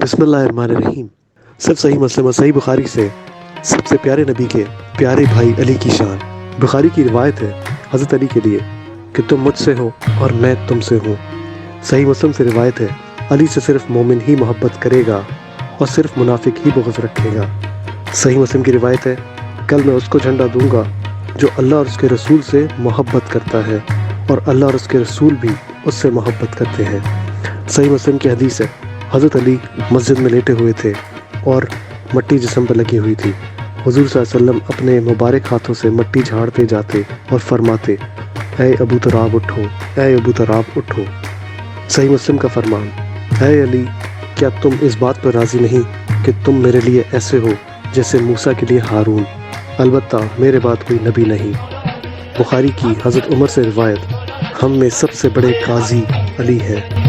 बिस्मिल्लाहिर्रहमानिर्रहीम। सिर्फ सही मुस्लिम और सही बुखारी से सबसे प्यारे नबी के प्यारे भाई अली की शान। बुखारी की रिवायत है हज़रत अली के लिए कि तुम मुझसे हो और मैं तुमसे हूँ। सही मुस्लिम से रिवायत है अली से सिर्फ मोमिन ही मोहब्बत करेगा और सिर्फ मुनाफिक ही बुग़्ज़ रखेगा। सही मुस्लिम की रिवायत है कल मैं उसको झंडा दूंगा जो अल्लाह और उसके रसूल से मोहब्बत करता है और अल्लाह और उसके रसूल भी उससे मोहब्बत करते हैं। सही मुस्लिम की हदीस है हज़रत अली मस्जिद में लेटे हुए थे और मट्टी जिस्म पर लगी हुई थी। हुज़ूर सल्लल्लाहु अलैहि वसल्लम अपने मुबारक हाथों से मट्टी झाड़ते जाते और फरमाते, ऐ अबू तराब उठो, ऐ अबू तराब उठो। सही मुस्लिम का फरमान, ऐ अली क्या तुम इस बात पर राज़ी नहीं कि तुम मेरे लिए ऐसे हो जैसे मूसा के लिए हारून, अलबत्ता मेरे बाद कोई नबी नहीं। बुखारी की हज़रत उमर से रिवायत, हम में सबसे बड़े काजी अली हैं।